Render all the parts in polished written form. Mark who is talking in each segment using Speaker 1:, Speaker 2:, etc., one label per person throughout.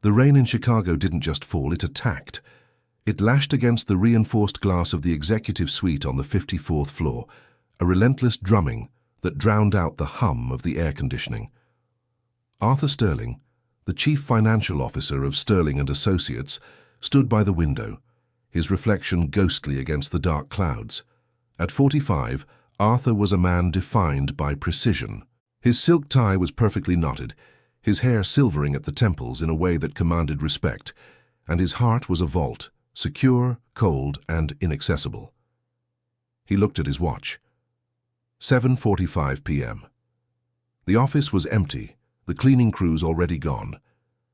Speaker 1: The rain in Chicago didn't just fall, it attacked. It lashed against the reinforced glass of the executive suite on the 54th floor, a relentless drumming that drowned out the hum of the air conditioning. Arthur Sterling, the chief financial officer of Sterling and Associates, stood by the window, his reflection ghostly against the dark clouds. At 45, Arthur was a man defined by precision. His silk tie was perfectly knotted, his hair silvering at the temples in a way that commanded respect, and his heart was a vault, secure, cold, and inaccessible. He looked at his watch. 7:45 p.m. The office was empty, the cleaning crews already gone.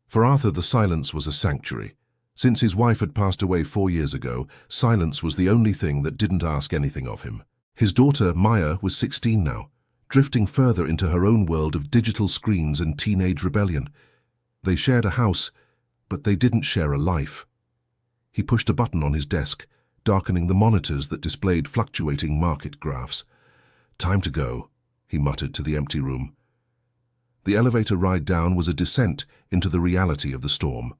Speaker 1: For Arthur, the silence was a sanctuary. Since his wife had passed away 4 years ago, silence was the only thing that didn't ask anything of him. His daughter, Maya, was 16 now, drifting further into her own world of digital screens and teenage rebellion. They shared a house, but they didn't share a life. He pushed a button on his desk, darkening the monitors that displayed fluctuating market graphs. "Time to go," he muttered to the empty room. The elevator ride down was a descent into the reality of the storm.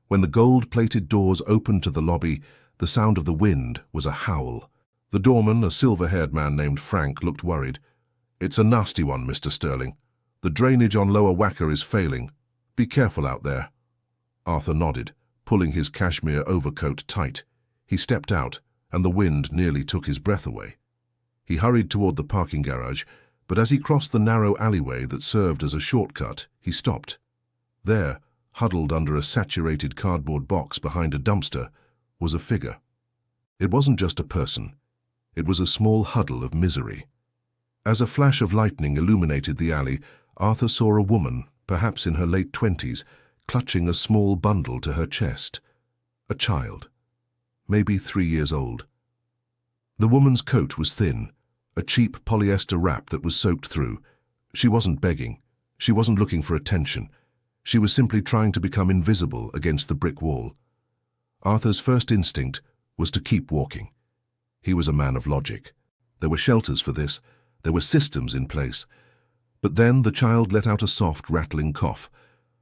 Speaker 1: When the gold-plated doors opened to the lobby, the sound of the wind was a howl. The doorman, a silver-haired man named Frank, looked worried. "It's a nasty one, Mr. Sterling. The drainage on Lower Wacker is failing. Be careful out there." Arthur nodded, pulling his cashmere overcoat tight. He stepped out, and the wind nearly took his breath away. He hurried toward the parking garage, but as he crossed the narrow alleyway that served as a shortcut, he stopped. There, huddled under a saturated cardboard box behind a dumpster, was a figure. It wasn't just a person. It was a small huddle of misery. As a flash of lightning illuminated the alley, Arthur saw a woman, perhaps in her late 20s, clutching a small bundle to her chest. A child, maybe 3 years old. The woman's coat was thin, a cheap polyester wrap that was soaked through. She wasn't begging. She wasn't looking for attention. She was simply trying to become invisible against the brick wall. Arthur's first instinct was to keep walking. He was a man of logic. There were shelters for this. There were systems in place. But then the child let out a soft, rattling cough,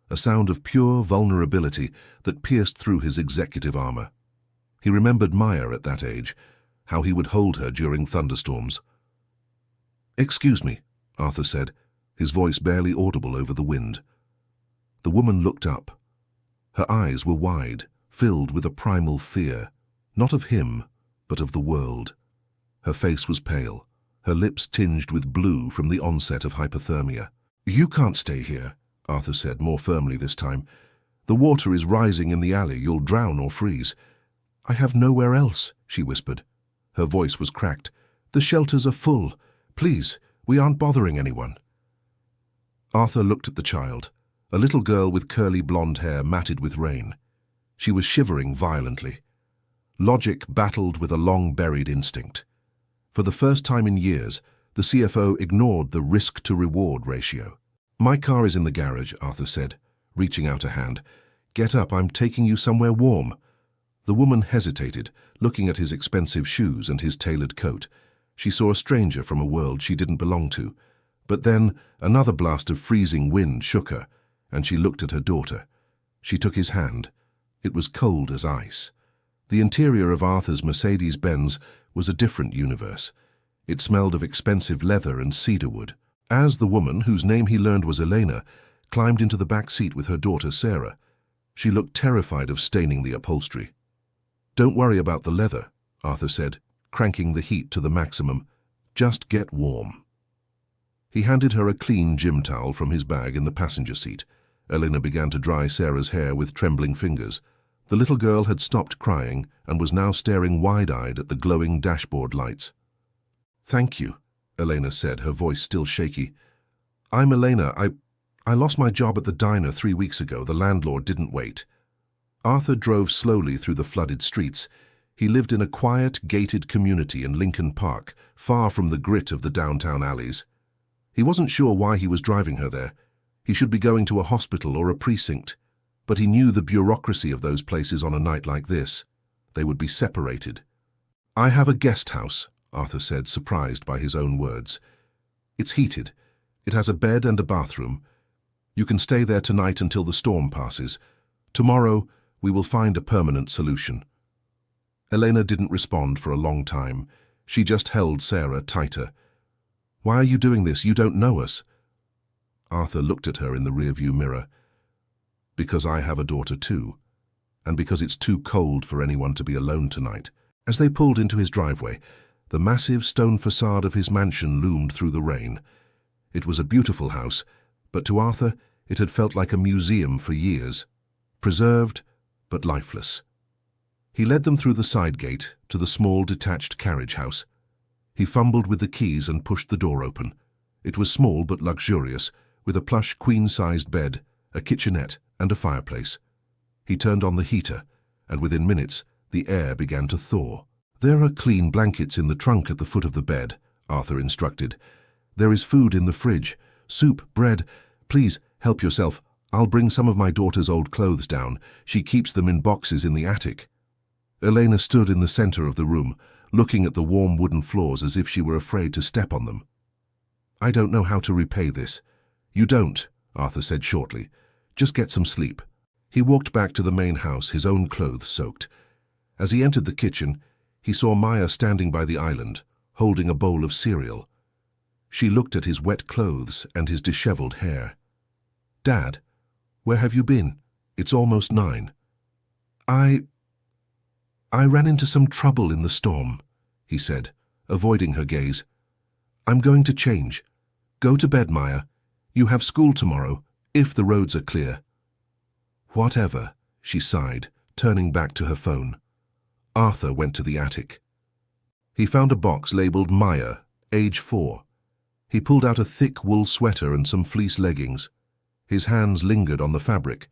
Speaker 1: a sound of pure vulnerability that pierced through his executive armor. He remembered Maya at that age, how he would hold her during thunderstorms. "Excuse me," Arthur said, his voice barely audible over the wind. The woman looked up. Her eyes were wide, filled with a primal fear, not of him, but of the world. Her face was pale, her lips tinged with blue from the onset of hypothermia. "You can't stay here," Arthur said, more firmly this time. "The water is rising in the alley. You'll drown or freeze." "I have nowhere else," she whispered. Her voice was cracked. "The shelters are full. Please, we aren't bothering anyone." Arthur looked at the child, a little girl with curly blonde hair matted with rain. She was shivering violently. Logic battled with a long-buried instinct. For the first time in years, the CFO ignored the risk-to-reward ratio. "My car is in the garage," Arthur said, reaching out a hand. "Get up, I'm taking you somewhere warm." The woman hesitated, looking at his expensive shoes and his tailored coat. She saw a stranger from a world she didn't belong to. But then another blast of freezing wind shook her, and she looked at her daughter. She took his hand. It was cold as ice. The interior of Arthur's Mercedes-Benz was a different universe. It smelled of expensive leather and cedarwood. As the woman, whose name he learned was Elena, climbed into the back seat with her daughter Sarah, she looked terrified of staining the upholstery. "Don't worry about the leather," Arthur said, cranking the heat to the maximum. "Just get warm." He handed her a clean gym towel from his bag in the passenger seat. Elena began to dry Sarah's hair with trembling fingers. The little girl had stopped crying and was now staring wide-eyed at the glowing dashboard lights. "Thank you," Elena said, her voice still shaky. "I'm Elena. I lost my job at the diner 3 weeks ago. The landlord didn't wait." Arthur drove slowly through the flooded streets. He lived in a quiet, gated community in Lincoln Park, far from the grit of the downtown alleys. He wasn't sure why he was driving her there. He should be going to a hospital or a precinct. But he knew the bureaucracy of those places on a night like this. They would be separated. "I have a guest house," Arthur said, surprised by his own words. "It's heated. It has a bed and a bathroom. You can stay there tonight until the storm passes. Tomorrow, we will find a permanent solution." Elena didn't respond for a long time. She just held Sarah tighter. "Why are you doing this? You don't know us." Arthur looked at her in the rearview mirror. "Because I have a daughter too, and because it's too cold for anyone to be alone tonight." As they pulled into his driveway, the massive stone facade of his mansion loomed through the rain. It was a beautiful house, but to Arthur it had felt like a museum for years, preserved but lifeless. He led them through the side gate to the small detached carriage house. He fumbled with the keys and pushed the door open. It was small but luxurious, with a plush queen-sized bed, a kitchenette and a fireplace. He turned on the heater, and within minutes the air began to thaw. "There are clean blankets in the trunk at the foot of the bed," Arthur instructed. "There is food in the fridge, soup, bread. Please, help yourself. I'll bring some of my daughter's old clothes down. She keeps them in boxes in the attic." Elena stood in the center of the room, looking at the warm wooden floors as if she were afraid to step on them. "I don't know how to repay this." "You don't," Arthur said shortly. "Just get some sleep." He walked back to the main house, his own clothes soaked. As he entered the kitchen, he saw Maya standing by the island, holding a bowl of cereal. She looked at his wet clothes and his disheveled hair. "Dad, where have you been? It's almost 9. I ran into some trouble in the storm," he said, avoiding her gaze. "I'm going to change. Go to bed, Maya. You have school tomorrow, if the roads are clear." "Whatever," she sighed, turning back to her phone. Arthur went to the attic. He found a box labeled Maya, age 4. He pulled out a thick wool sweater and some fleece leggings. His hands lingered on the fabric.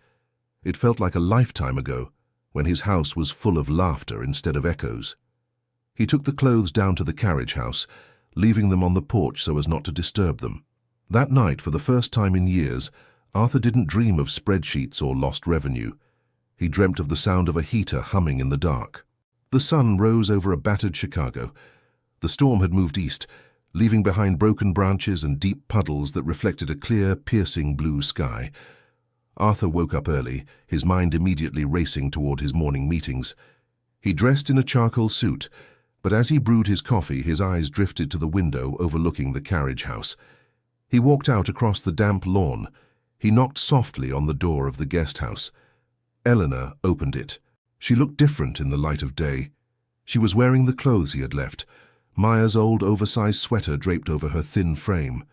Speaker 1: It felt like a lifetime ago, when his house was full of laughter instead of echoes. He took the clothes down to the carriage house, leaving them on the porch so as not to disturb them. That night, for the first time in years, Arthur didn't dream of spreadsheets or lost revenue. He dreamt of the sound of a heater humming in the dark. The sun rose over a battered Chicago. The storm had moved east, leaving behind broken branches and deep puddles that reflected a clear, piercing blue sky. Arthur woke up early, his mind immediately racing toward his morning meetings. He dressed in a charcoal suit, but as he brewed his coffee, his eyes drifted to the window overlooking the carriage house. He walked out across the damp lawn. He knocked softly on the door of the guest house. Eleanor opened it. She looked different in the light of day. She was wearing the clothes he had left, Maya's old oversized sweater draped over her thin frame.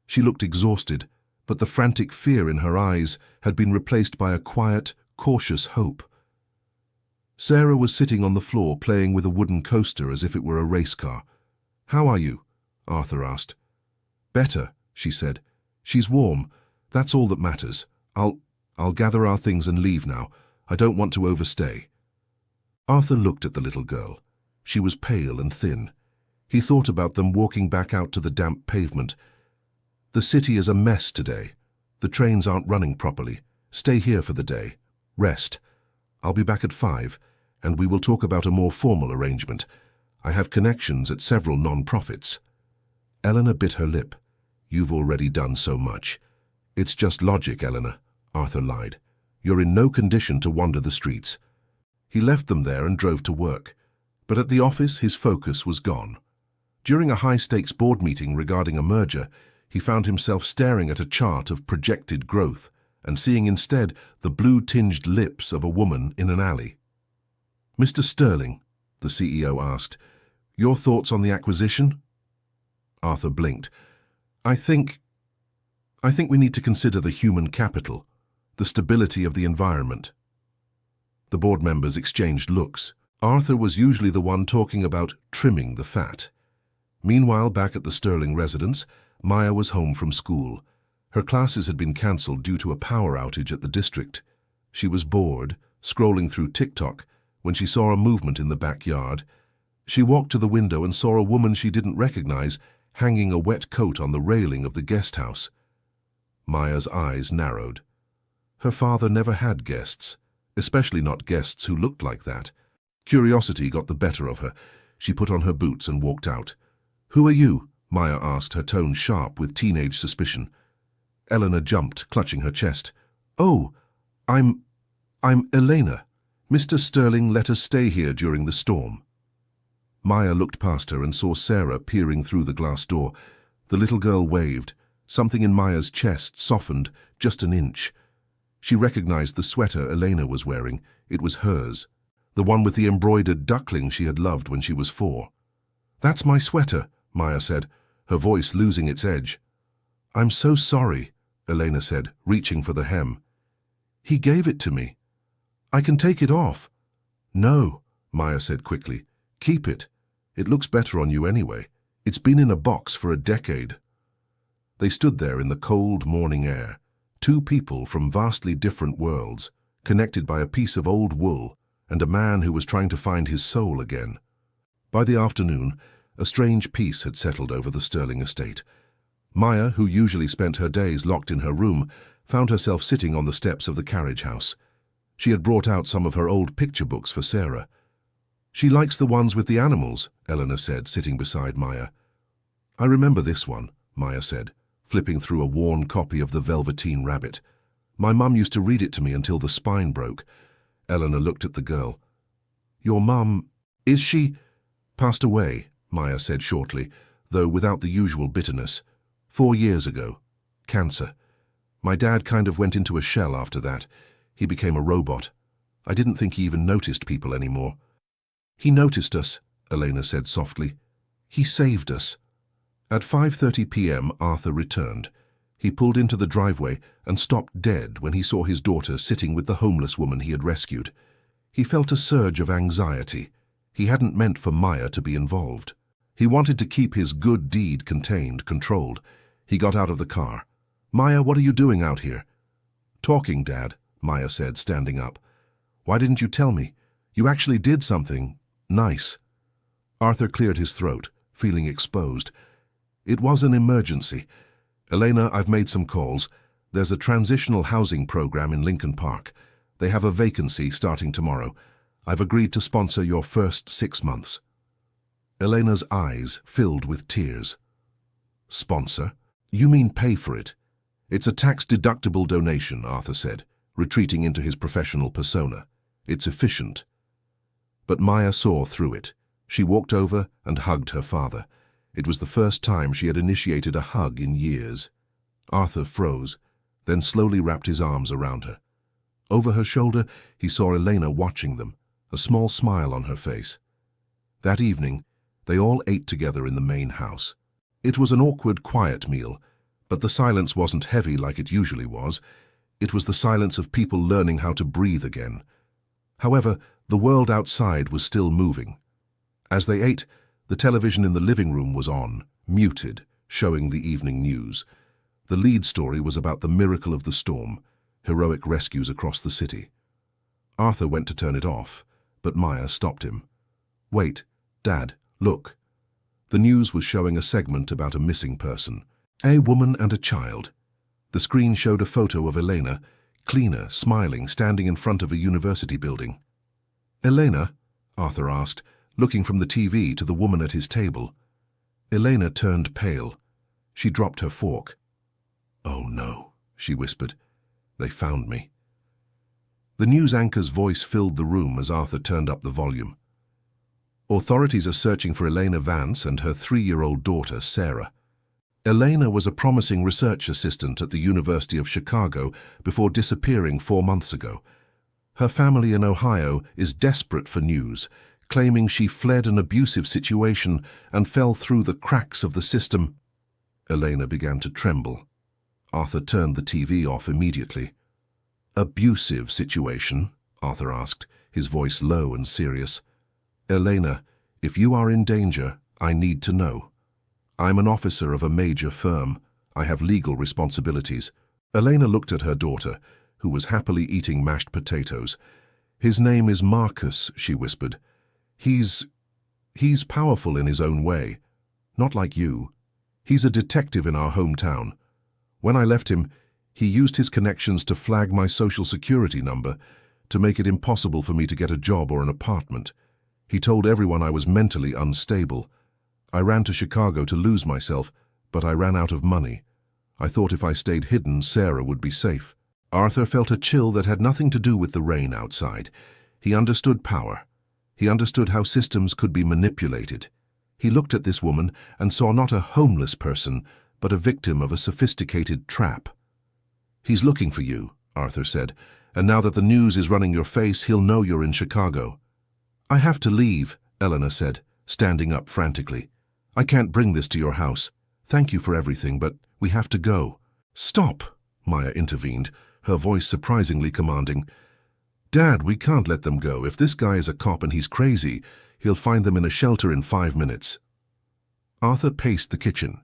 Speaker 1: She looked exhausted, but the frantic fear in her eyes had been replaced by a quiet, cautious hope. Sarah was sitting on the floor playing with a wooden coaster as if it were a race car. "How are you?" Arthur asked. "Better," she said. "She's warm. That's all that matters. I'll gather our things and leave now. I don't want to overstay." Arthur looked at the little girl. She was pale and thin. He thought about them walking back out to the damp pavement. "The city is a mess today. The trains aren't running properly. Stay here for the day. Rest. I'll be back at 5, and we will talk about a more formal arrangement. I have connections at several non-profits." Eleanor bit her lip. "You've already done so much." "It's just logic, Eleanor," Arthur lied. "You're in no condition to wander the streets." He left them there and drove to work. But at the office, his focus was gone. During a high-stakes board meeting regarding a merger, he found himself staring at a chart of projected growth and seeing instead the blue-tinged lips of a woman in an alley. "Mr. Sterling," the CEO asked, "your thoughts on the acquisition?" Arthur blinked. I think we need to consider the human capital, the stability of the environment." The board members exchanged looks. Arthur was usually the one talking about trimming the fat. Meanwhile, back at the Sterling residence, Maya was home from school. Her classes had been cancelled due to a power outage at the district. She was bored, scrolling through TikTok, when she saw a movement in the backyard. She walked to the window and saw a woman she didn't recognize hanging a wet coat on the railing of the guest house. Maya's eyes narrowed. Her father never had guests, especially not guests who looked like that. Curiosity got the better of her. She put on her boots and walked out. "Who are you?" Maya asked, her tone sharp with teenage suspicion. Eleanor jumped, clutching her chest. "Oh, I'm I'm Elena. Mr. Sterling let us stay here during the storm. Maya looked past her and saw Sarah peering through the glass door. The little girl waved. Something in Maya's chest softened just an inch. She recognized the sweater Elena was wearing. It was hers, the one with the embroidered duckling she had loved when she was 4. "That's my sweater," Maya said, her voice losing its edge. "I'm so sorry," Elena said, reaching for the hem. "He gave it to me. I can take it off." "No," Maya said quickly. "Keep it. It looks better on you anyway. It's been in a box for a decade." They stood there in the cold morning air, 2 people from vastly different worlds, connected by a piece of old wool and a man who was trying to find his soul again. By the afternoon, a strange peace had settled over the Sterling estate. Maya, who usually spent her days locked in her room, found herself sitting on the steps of the carriage house. She had brought out some of her old picture books for Sarah. "She likes the ones with the animals," Eleanor said, sitting beside Maya. "I remember this one," Maya said, flipping through a worn copy of The Velveteen Rabbit. "My mum used to read it to me until the spine broke." Eleanor looked at the girl. "Your mum, is she—" "Passed away," Maya said shortly, though without the usual bitterness. 4 years ago. Cancer. My dad kind of went into a shell after that. He became a robot. I didn't think he even noticed people anymore." "He noticed us," Elena said softly. "He saved us." At 5:30 p.m. Arthur returned. He pulled into the driveway and stopped dead when he saw his daughter sitting with the homeless woman he had rescued. He felt a surge of anxiety. He hadn't meant for Maya to be involved. He wanted to keep his good deed contained, controlled. He got out of the car. "Maya, what are you doing out here?" "Talking, Dad," Maya said, standing up. "Why didn't you tell me? You actually did something nice." Arthur cleared his throat, feeling exposed. "It was an emergency. Elena, I've made some calls. There's a transitional housing program in Lincoln Park. They have a vacancy starting tomorrow. I've agreed to sponsor your first 6 months." Elena's eyes filled with tears. "Sponsor? You mean pay for it?" "It's a tax-deductible donation," Arthur said, retreating into his professional persona. "It's efficient." But Maya saw through it. She walked over and hugged her father. It was the first time she had initiated a hug in years. Arthur froze, then slowly wrapped his arms around her. Over her shoulder, he saw Elena watching them, a small smile on her face. That evening, they all ate together in the main house. It was an awkward, quiet meal, but the silence wasn't heavy like it usually was. It was the silence of people learning how to breathe again. However, the world outside was still moving. As they ate, the television in the living room was on, muted, showing the evening news. The lead story was about the miracle of the storm, heroic rescues across the city. Arthur went to turn it off, but Maya stopped him. "Wait, Dad, look." The news was showing a segment about a missing person, a woman and a child. The screen showed a photo of Elena, cleaner, smiling, standing in front of a university building. "Elena?" Arthur asked, looking from the TV to the woman at his table. Elena turned pale. She dropped her fork. "Oh no," she whispered. "They found me." The news anchor's voice filled the room as Arthur turned up the volume. "Authorities are searching for Elena Vance and her 3-year-old daughter, Sarah. Elena was a promising research assistant at the University of Chicago before disappearing 4 months ago. Her family in Ohio is desperate for news, claiming she fled an abusive situation and fell through the cracks of the system." Elena began to tremble. Arthur turned the TV off immediately. "Abusive situation?" Arthur asked, his voice low and serious. "Elena, if you are in danger, I need to know. I'm an officer of a major firm. I have legal responsibilities." Elena looked at her daughter, who was happily eating mashed potatoes. "His name is Marcus," she whispered. He's powerful in his own way. Not like you. He's a detective in our hometown. When I left him, he used his connections to flag my social security number, to make it impossible for me to get a job or an apartment. He told everyone I was mentally unstable. I ran to Chicago to lose myself, but I ran out of money. I thought if I stayed hidden, Sarah would be safe." Arthur felt a chill that had nothing to do with the rain outside. He understood power. He understood how systems could be manipulated. He looked at this woman and saw not a homeless person, but a victim of a sophisticated trap. "He's looking for you," Arthur said, "and now that the news is running your face, he'll know you're in Chicago." "I have to leave," Eleanor said, standing up frantically. "I can't bring this to your house. Thank you for everything, but we have to go." "Stop," Maya intervened, her voice surprisingly commanding. "Dad, we can't let them go. If this guy is a cop and he's crazy, he'll find them in a shelter in 5 minutes." Arthur paced the kitchen.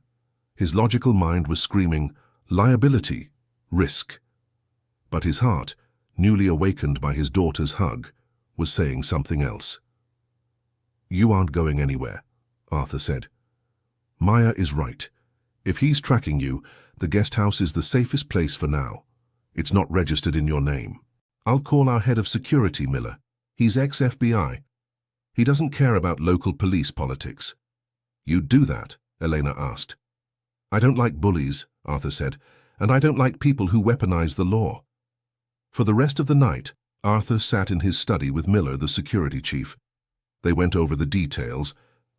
Speaker 1: His logical mind was screaming, liability, risk. But his heart, newly awakened by his daughter's hug, was saying something else. "You aren't going anywhere," Arthur said. "Maya is right. If he's tracking you, the guest house is the safest place for now. It's not registered in your name. I'll call our head of security, Miller. He's ex-FBI. He doesn't care about local police politics." "You'd do that?" Elena asked. "I don't like bullies," Arthur said, "and I don't like people who weaponize the law." For the rest of the night, Arthur sat in his study with Miller, the security chief. They went over the details.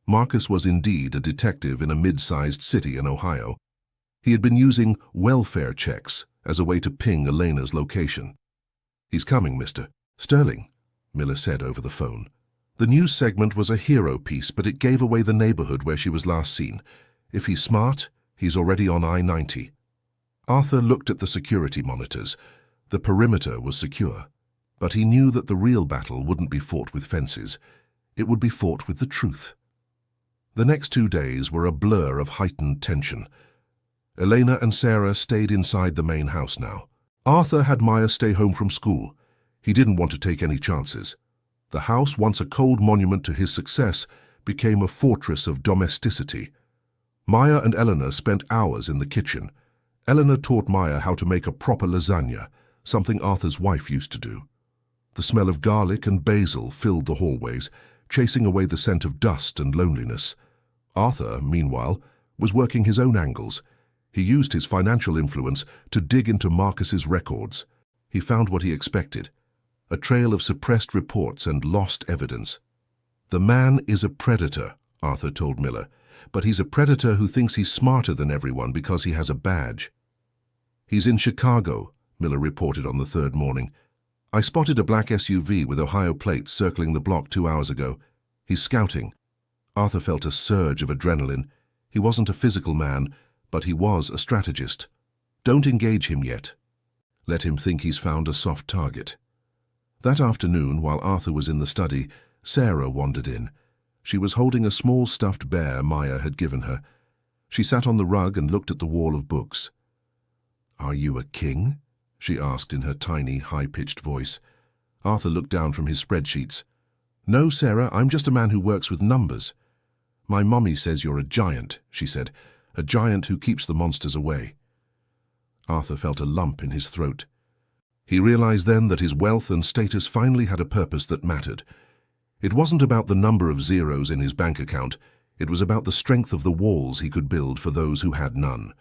Speaker 1: Marcus was indeed a detective in a mid-sized city in Ohio. He had been using welfare checks as a way to ping Elena's location. "He's coming, Mr. Sterling," Miller said over the phone. The news segment was a hero piece, but it gave away the neighborhood where she was last seen. If he's smart, he's already on I-90. Arthur looked at the security monitors. The perimeter was secure, but he knew that the real battle wouldn't be fought with fences. It would be fought with the truth. The next 2 days were a blur of heightened tension. Elena and Sarah stayed inside the main house now. Arthur had Maya stay home from school. He didn't want to take any chances. The house, once a cold monument to his success, became a fortress of domesticity. Maya and Eleanor spent hours in the kitchen. Eleanor taught Maya how to make a proper lasagna, something Arthur's wife used to do. The smell of garlic and basil filled the hallways, chasing away the scent of dust and loneliness. Arthur, meanwhile, was working his own angles. He used his financial influence to dig into Marcus's records. He found what he expected, a trail of suppressed reports and lost evidence. "The man is a predator," Arthur told Miller, "but he's a predator who thinks he's smarter than everyone because he has a badge." "He's in Chicago," Miller reported on the 3rd morning. "I spotted a black SUV with Ohio plates circling the block 2 hours ago. He's scouting." Arthur felt a surge of adrenaline. He wasn't a physical man, but he was a strategist. Don't engage him yet. Let him think he's found a soft target. That afternoon, while Arthur was in the study, Sarah wandered in. She was holding a small stuffed bear Maya had given her. She sat on the rug and looked at the wall of books. "Are you a king?" she asked in her tiny, high-pitched voice. Arthur looked down from his spreadsheets. "No, Sarah, I'm just a man who works with numbers." "My mummy says you're a giant," she said, "a giant who keeps the monsters away." Arthur felt a lump in his throat. He realized then that his wealth and status finally had a purpose that mattered. It wasn't about the number of zeros in his bank account. It was about the strength of the walls he could build for those who had none.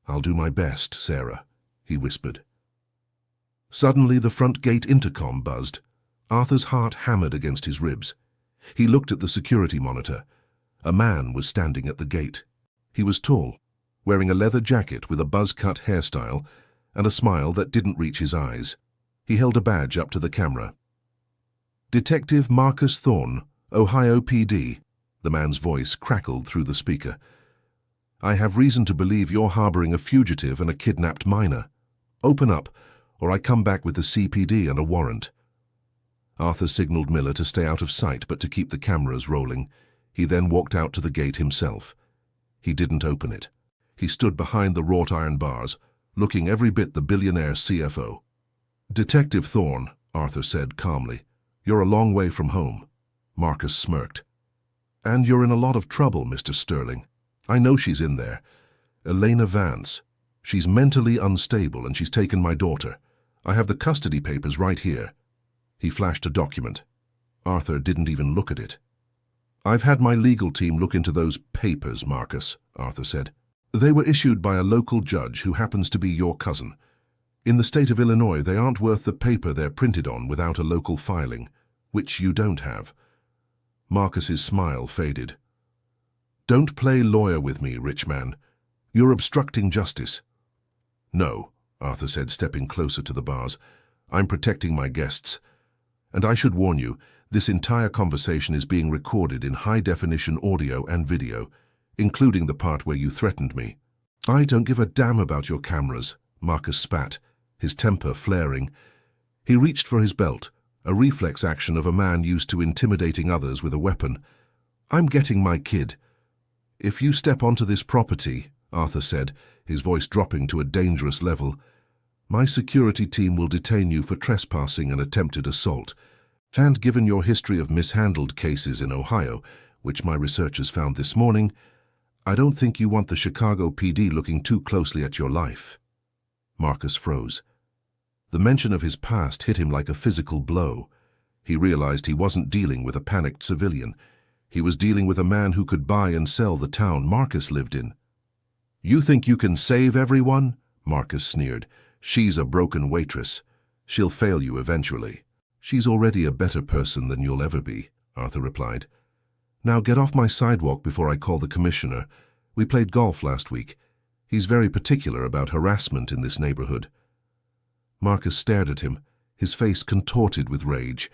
Speaker 1: "I'll do my best, Sarah," he whispered. Suddenly the front gate intercom buzzed. Arthur's heart hammered against his ribs. He looked at the security monitor. A man was standing at the gate. He was tall, wearing a leather jacket with a buzz-cut hairstyle and a smile that didn't reach his eyes. He held a badge up to the camera. "Detective Marcus Thorne, Ohio PD," the man's voice crackled through the speaker. "I have reason to believe you're harboring a fugitive and a kidnapped minor. Open up, or I come back with the CPD and a warrant." Arthur signaled Miller to stay out of sight but to keep the cameras rolling. He then walked out to the gate himself. He didn't open it. He stood behind the wrought iron bars, looking every bit the billionaire CFO. "Detective Thorne," Arthur said calmly, "you're a long way from home." Marcus smirked. "And you're in a lot of trouble, Mr. Sterling. I know she's in there. Elena Vance. She's mentally unstable and she's taken my daughter. I have the custody papers right here." He flashed a document. Arthur didn't even look at it. "I've had my legal team look into those papers, Marcus," Arthur said. "They were issued by a local judge who happens to be your cousin. In the state of Illinois, they aren't worth the paper they're printed on without a local filing, which you don't have. Marcus's smile faded. Don't play lawyer with me, rich man. You're obstructing justice. No, Arthur said, stepping closer to the bars. I'm protecting my guests. And I should warn you, this entire conversation is being recorded in high-definition audio and video, including the part where you threatened me. I don't give a damn about your cameras, Marcus spat, his temper flaring. He reached for his belt, a reflex action of a man used to intimidating others with a weapon. I'm getting my kid. If you step onto this property, Arthur said, his voice dropping to a dangerous level, my security team will detain you for trespassing and attempted assault. And given your history of mishandled cases in Ohio, which my researchers found this morning, I don't think you want the Chicago PD looking too closely at your life. Marcus froze. The mention of his past hit him like a physical blow. He realized he wasn't dealing with a panicked civilian. He was dealing with a man who could buy and sell the town Marcus lived in. You think you can save everyone? Marcus sneered. She's a broken waitress. She'll fail you eventually. She's already a better person than you'll ever be, Arthur replied. Now get off my sidewalk before I call the commissioner. We played golf last week. He's very particular about harassment in this neighborhood. Marcus stared at him, his face contorted with rage.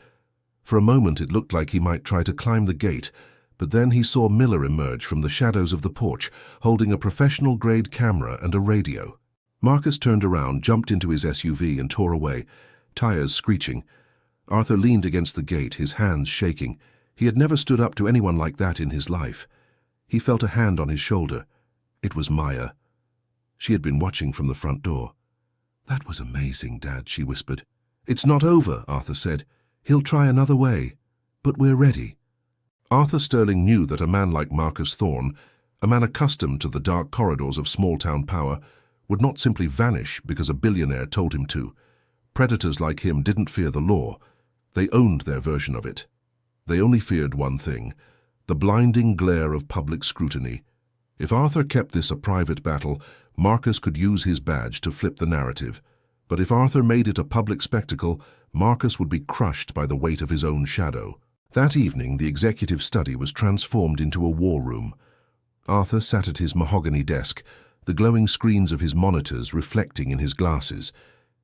Speaker 1: For a moment it looked like he might try to climb the gate, but then he saw Miller emerge from the shadows of the porch, holding a professional-grade camera and a radio. Marcus turned around, jumped into his SUV and tore away, tires screeching. Arthur leaned against the gate, his hands shaking. He had never stood up to anyone like that in his life. He felt a hand on his shoulder. It was Maya. She had been watching from the front door. That was amazing, Dad, she whispered. It's not over, Arthur said. He'll try another way. But we're ready. Arthur Sterling knew that a man like Marcus Thorne, a man accustomed to the dark corridors of small-town power, would not simply vanish because a billionaire told him to. Predators like him didn't fear the law. They owned their version of it. They only feared one thing, the blinding glare of public scrutiny. If Arthur kept this a private battle, Marcus could use his badge to flip the narrative. But if Arthur made it a public spectacle, Marcus would be crushed by the weight of his own shadow. That evening, the executive study was transformed into a war room. Arthur sat at his mahogany desk, the glowing screens of his monitors reflecting in his glasses.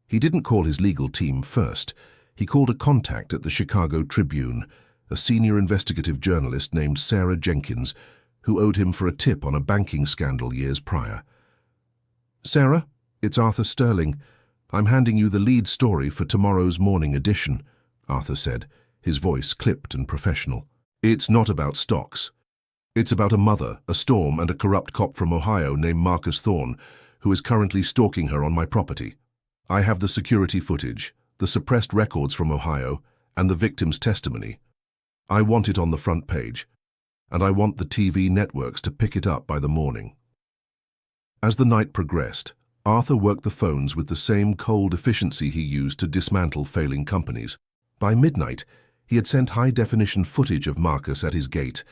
Speaker 1: He didn't call his legal team first. He called a contact at the Chicago Tribune, a senior investigative journalist named Sarah Jenkins, who owed him for a tip on a banking scandal years prior. Sarah, it's Arthur Sterling. I'm handing you the lead story for tomorrow's morning edition, Arthur said, his voice clipped and professional. It's not about stocks. It's about a mother, a storm, and a corrupt cop from Ohio named Marcus Thorne, who is currently stalking her on my property. I have the security footage, the suppressed records from Ohio, and the victim's testimony. I want it on the front page, and I want the TV networks to pick it up by the morning. As the night progressed, Arthur worked the phones with the same cold efficiency he used to dismantle failing companies. By midnight, he had sent high-definition footage of Marcus at his gate,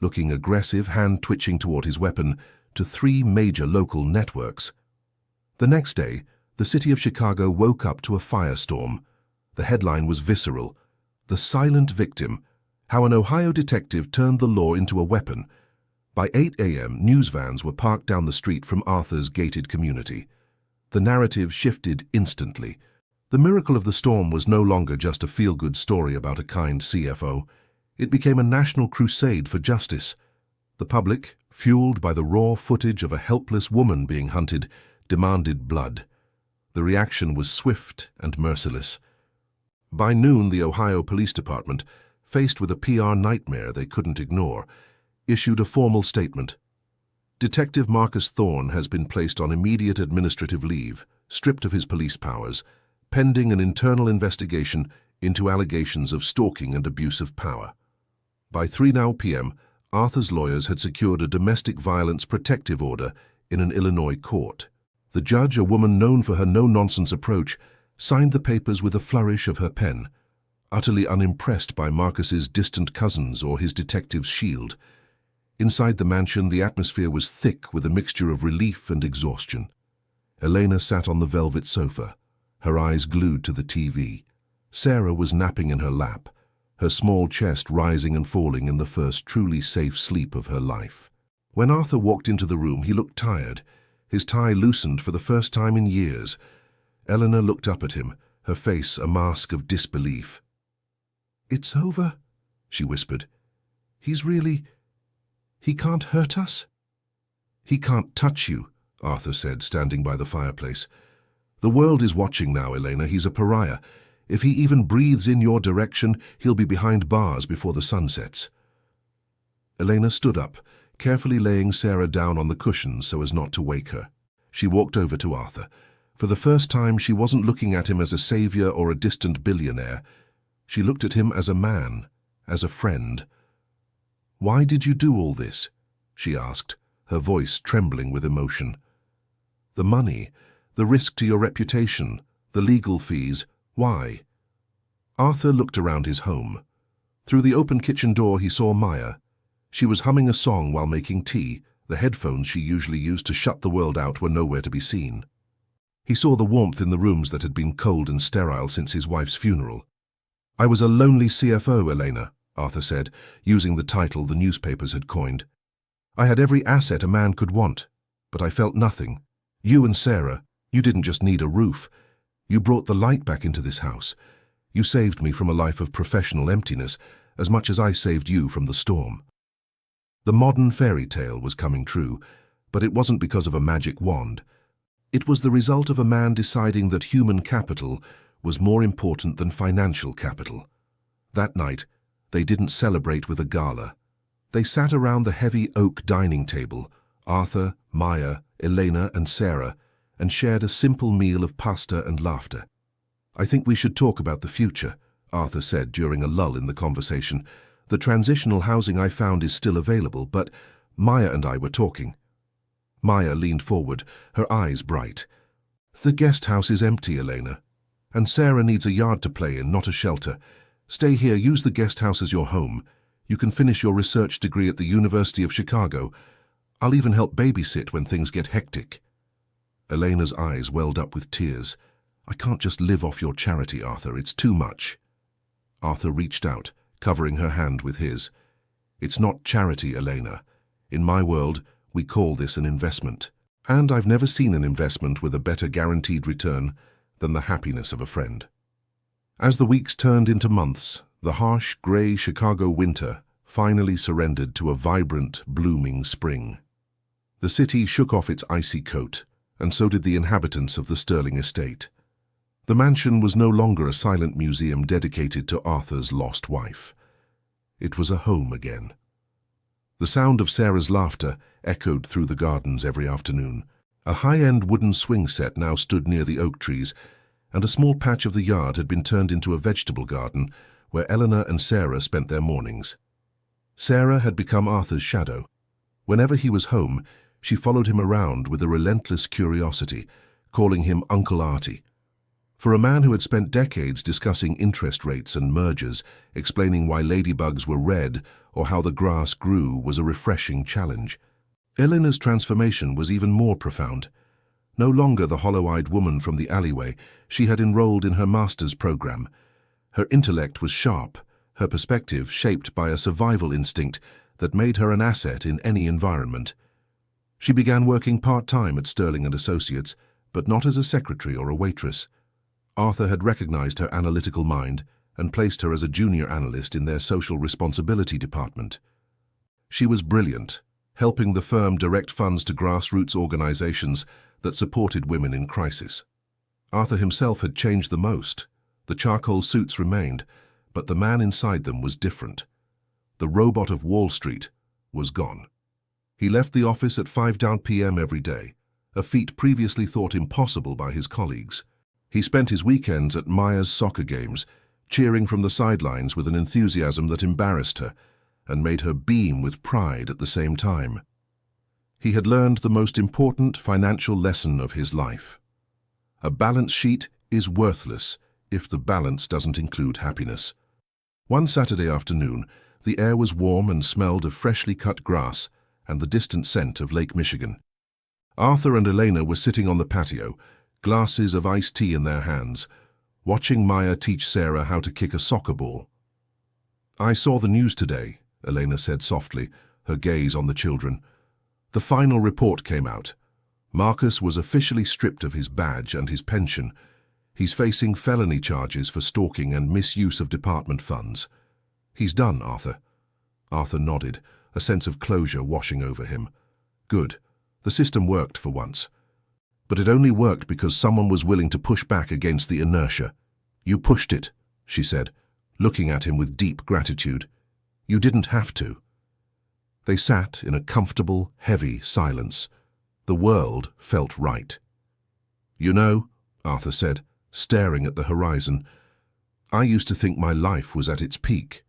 Speaker 1: looking aggressive, hand-twitching toward his weapon, to 3 major local networks. The next day, the city of Chicago woke up to a firestorm. The headline was visceral. The Silent Victim, How an Ohio Detective Turned the Law into a Weapon. By 8 a.m., news vans were parked down the street from Arthur's gated community. The narrative shifted instantly. The miracle of the storm was no longer just a feel-good story about a kind CFO. It became a national crusade for justice. The public, fueled by the raw footage of a helpless woman being hunted, demanded blood. The reaction was swift and merciless. By noon, the Ohio Police Department, faced with a PR nightmare they couldn't ignore, issued a formal statement. Detective Marcus Thorne has been placed on immediate administrative leave, stripped of his police powers, pending an internal investigation into allegations of stalking and abuse of power. By 3 p.m., Arthur's lawyers had secured a domestic violence protective order in an Illinois court. The judge, a woman known for her no-nonsense approach, signed the papers with a flourish of her pen, utterly unimpressed by Marcus's distant cousins or his detective's shield. Inside the mansion, the atmosphere was thick with a mixture of relief and exhaustion. Elena sat on the velvet sofa, her eyes glued to the TV. Sarah was napping in her lap, her small chest rising and falling in the first truly safe sleep of her life. When Arthur walked into the room, he looked tired, his tie loosened for the first time in years. Eleanor looked up at him, her face a mask of disbelief. "It's over," she whispered. He can't hurt us?" "He can't touch you," Arthur said, standing by the fireplace. "The world is watching now, Elena. He's a pariah. If he even breathes in your direction, he'll be behind bars before the sun sets." Elena stood up, carefully laying Sarah down on the cushions so as not to wake her. She walked over to Arthur. For the first time, she wasn't looking at him as a savior or a distant billionaire. She looked at him as a man, as a friend. "Why did you do all this?" she asked, her voice trembling with emotion. "The money, the risk to your reputation, the legal fees, why?" Arthur looked around his home. Through the open kitchen door he saw Maya. She was humming a song while making tea. The headphones she usually used to shut the world out were nowhere to be seen. He saw the warmth in the rooms that had been cold and sterile since his wife's funeral. "I was a lonely CFO, Elena," Arthur said, using the title the newspapers had coined. "I had every asset a man could want, but I felt nothing. You and Sarah, you didn't just need a roof. You brought the light back into this house. You saved me from a life of professional emptiness, as much as I saved you from the storm." The modern fairy tale was coming true, but it wasn't because of a magic wand. It was the result of a man deciding that human capital was more important than financial capital. That night, they didn't celebrate with a gala. They sat around the heavy oak dining table, Arthur, Maya, Elena, and Sarah, and shared a simple meal of pasta and laughter. "I think we should talk about the future," Arthur said during a lull in the conversation. "The transitional housing I found is still available, but Maya and I were talking." Maya leaned forward, her eyes bright. "The guest house is empty, Elena. And Sarah needs a yard to play in, not a shelter. Stay here, use the guest house as your home. You can finish your research degree at the University of Chicago. I'll even help babysit when things get hectic." Elena's eyes welled up with tears. "I can't just live off your charity, Arthur. It's too much." Arthur reached out, covering her hand with his. "It's not charity, Elena. In my world, we call this an investment. And I've never seen an investment with a better guaranteed return than the happiness of a friend." As the weeks turned into months, the harsh, grey Chicago winter finally surrendered to a vibrant, blooming spring. The city shook off its icy coat, and so did the inhabitants of the Sterling estate. The mansion was no longer a silent museum dedicated to Arthur's lost wife. It was a home again. The sound of Sarah's laughter echoed through the gardens every afternoon. A high-end wooden swing set now stood near the oak trees, and a small patch of the yard had been turned into a vegetable garden where Eleanor and Sarah spent their mornings. Sarah had become Arthur's shadow. Whenever he was home, she followed him around with a relentless curiosity, calling him Uncle Artie. For a man who had spent decades discussing interest rates and mergers, explaining why ladybugs were red or how the grass grew was a refreshing challenge. Eleanor's transformation was even more profound. No longer the hollow-eyed woman from the alleyway, she had enrolled in her master's program. Her intellect was sharp, her perspective shaped by a survival instinct that made her an asset in any environment. She began working part-time at Sterling & Associates, but not as a secretary or a waitress. Arthur had recognized her analytical mind and placed her as a junior analyst in their social responsibility department. She was brilliant, helping the firm direct funds to grassroots organizations that supported women in crisis. Arthur himself had changed the most. The charcoal suits remained, but the man inside them was different. The robot of Wall Street was gone. He left the office at 5 down p.m. every day, a feat previously thought impossible by his colleagues. He spent his weekends at Maya's soccer games, cheering from the sidelines with an enthusiasm that embarrassed her and made her beam with pride at the same time. He had learned the most important financial lesson of his life. A balance sheet is worthless if the balance doesn't include happiness. One Saturday afternoon, the air was warm and smelled of freshly cut grass and the distant scent of Lake Michigan. Arthur and Elena were sitting on the patio, glasses of iced tea in their hands, watching Maya teach Sarah how to kick a soccer ball. "I saw the news today," Elena said softly, her gaze on the children. "The final report came out. Marcus was officially stripped of his badge and his pension. He's facing felony charges for stalking and misuse of department funds. He's done, Arthur." Arthur nodded, a sense of closure washing over him. Good. The system worked for once. But it only worked because someone was willing to push back against the inertia. "You pushed it," she said, looking at him with deep gratitude. "You didn't have to." They sat in a comfortable, heavy silence. The world felt right. "You know," Arthur said, staring at the horizon, "I used to think my life was at its peak.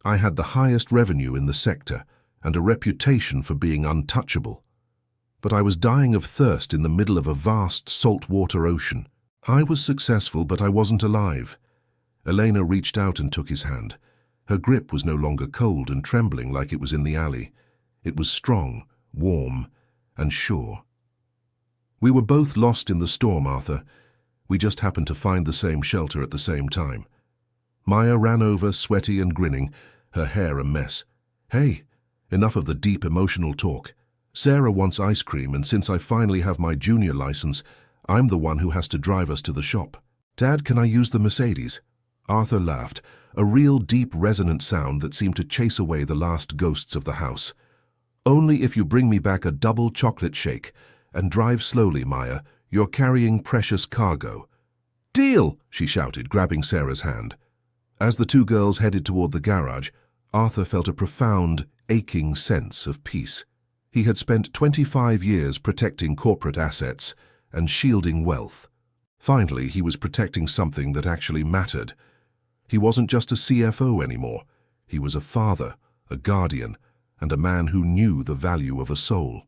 Speaker 1: I had the highest revenue in the sector and a reputation for being untouchable. But I was dying of thirst in the middle of a vast saltwater ocean. I was successful, but I wasn't alive." Elena reached out and took his hand. Her grip was no longer cold and trembling like it was in the alley. It was strong, warm, and sure. "We were both lost in the storm, Arthur. We just happened to find the same shelter at the same time." Maya ran over, sweaty and grinning, her hair a mess. "Hey, enough of the deep emotional talk. Sarah wants ice cream, and since I finally have my junior license, I'm the one who has to drive us to the shop. Dad, can I use the Mercedes?" Arthur laughed, a real deep resonant sound that seemed to chase away the last ghosts of the house. "Only if you bring me back a double chocolate shake. And drive slowly, Maya. You're carrying precious cargo." "Deal!" she shouted, grabbing Sarah's hand. As the two girls headed toward the garage, Arthur felt a profound, aching sense of peace. He had spent 25 years protecting corporate assets and shielding wealth. Finally, he was protecting something that actually mattered. He wasn't just a CFO anymore. He was a father, a guardian, and a man who knew the value of a soul.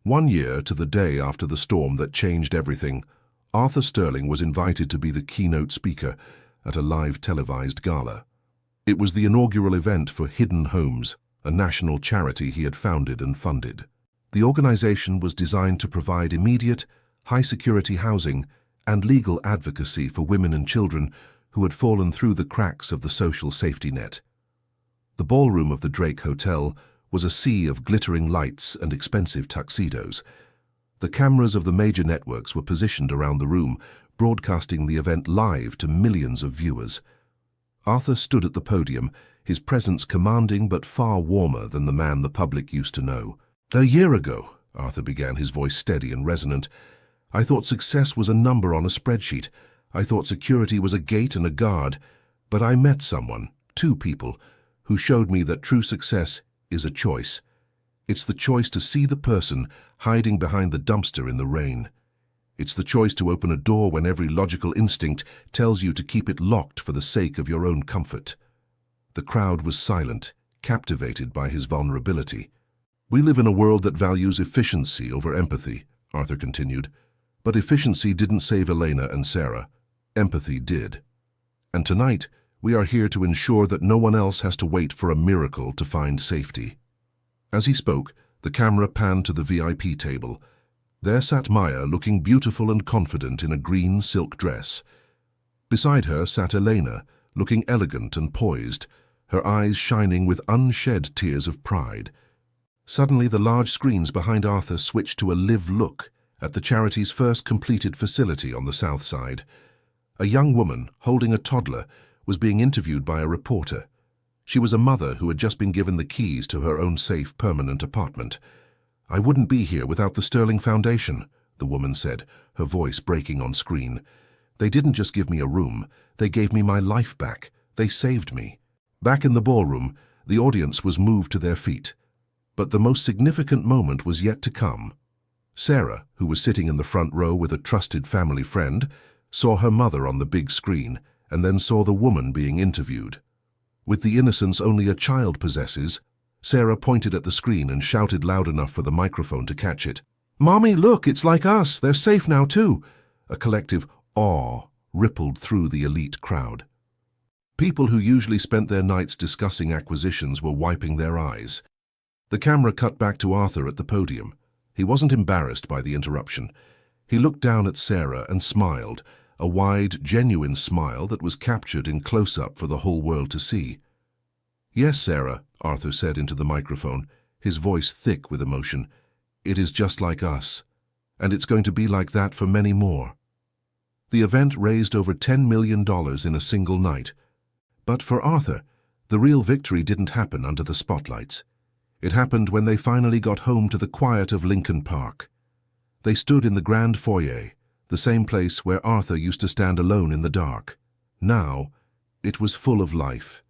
Speaker 1: 1 year to the day after the storm that changed everything, Arthur Sterling was invited to be the keynote speaker at a live televised gala. It was the inaugural event for Hidden Homes, a national charity he had founded and funded. The organization was designed to provide immediate, high-security housing and legal advocacy for women and children who had fallen through the cracks of the social safety net. The ballroom of the Drake Hotel was a sea of glittering lights and expensive tuxedos. The cameras of the major networks were positioned around the room, broadcasting the event live to millions of viewers. Arthur stood at the podium, his presence commanding but far warmer than the man the public used to know. "A year ago," Arthur began, his voice steady and resonant, "I thought success was a number on a spreadsheet. I thought security was a gate and a guard. But I met someone, 2 people, who showed me that true success is a choice. It's the choice to see the person hiding behind the dumpster in the rain. It's the choice to open a door when every logical instinct tells you to keep it locked for the sake of your own comfort." The crowd was silent, captivated by his vulnerability. "We live in a world that values efficiency over empathy," Arthur continued. "But efficiency didn't save Elena and Sarah. Empathy did. And tonight, we are here to ensure that no one else has to wait for a miracle to find safety." As he spoke, the camera panned to the VIP table. There sat Maya, looking beautiful and confident in a green silk dress. Beside her sat Elena, looking elegant and poised, her eyes shining with unshed tears of pride. Suddenly, the large screens behind Arthur switched to a live look at the charity's first completed facility on the south side. A young woman, holding a toddler, was being interviewed by a reporter. She was a mother who had just been given the keys to her own safe, permanent apartment. "I wouldn't be here without the Sterling Foundation," the woman said, her voice breaking on screen. "They didn't just give me a room, they gave me my life back. They saved me." Back in the ballroom, the audience was moved to their feet. But the most significant moment was yet to come. Sarah, who was sitting in the front row with a trusted family friend, saw her mother on the big screen, and then saw the woman being interviewed. With the innocence only a child possesses, Sarah pointed at the screen and shouted loud enough for the microphone to catch it. "Mommy, look, it's like us. They're safe now too." A collective awe rippled through the elite crowd. People who usually spent their nights discussing acquisitions were wiping their eyes. The camera cut back to Arthur at the podium. He wasn't embarrassed by the interruption. He looked down at Sarah and smiled, a wide, genuine smile that was captured in close-up for the whole world to see. "Yes, Sarah," Arthur said into the microphone, his voice thick with emotion. "It is just like us. And it's going to be like that for many more." The event raised over $10 million in a single night. But for Arthur, the real victory didn't happen under the spotlights. It happened when they finally got home to the quiet of Lincoln Park. They stood in the grand foyer, the same place where Arthur used to stand alone in the dark. Now, it was full of life.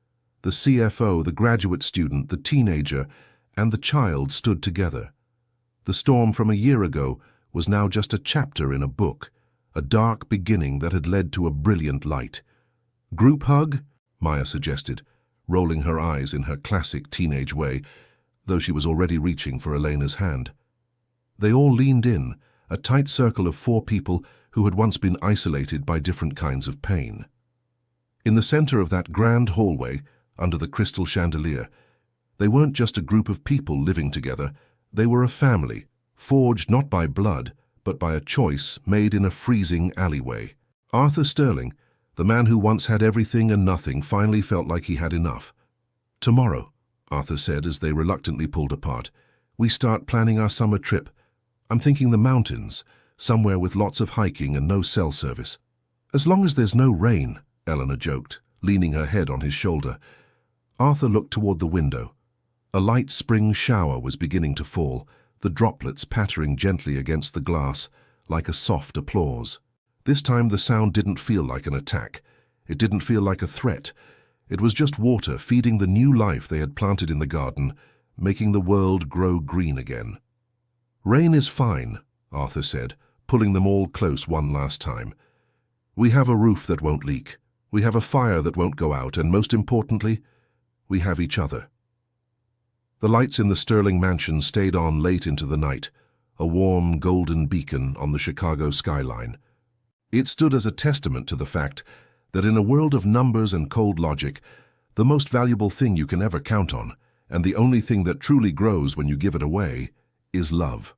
Speaker 1: The CFO, the graduate student, the teenager, and the child stood together. The storm from a year ago was now just a chapter in a book, a dark beginning that had led to a brilliant light. "Group hug?" Maya suggested, rolling her eyes in her classic teenage way, though she was already reaching for Elena's hand. They all leaned in, a tight circle of 4 people who had once been isolated by different kinds of pain. In the center of that grand hallway, under the crystal chandelier, they weren't just a group of people living together, they were a family, forged not by blood, but by a choice made in a freezing alleyway. Arthur Sterling, the man who once had everything and nothing, finally felt like he had enough. "Tomorrow," Arthur said as they reluctantly pulled apart, "we start planning our summer trip. I'm thinking the mountains, somewhere with lots of hiking and no cell service." "As long as there's no rain," Eleanor joked, leaning her head on his shoulder. Arthur looked toward the window. A light spring shower was beginning to fall, the droplets pattering gently against the glass, like a soft applause. This time the sound didn't feel like an attack. It didn't feel like a threat. It was just water feeding the new life they had planted in the garden, making the world grow green again. "Rain is fine," Arthur said, pulling them all close one last time. "We have a roof that won't leak. We have a fire that won't go out, and most importantly, we have each other." The lights in the Sterling mansion stayed on late into the night, a warm golden beacon on the Chicago skyline. It stood as a testament to the fact that in a world of numbers and cold logic, the most valuable thing you can ever count on, and the only thing that truly grows when you give it away, is love.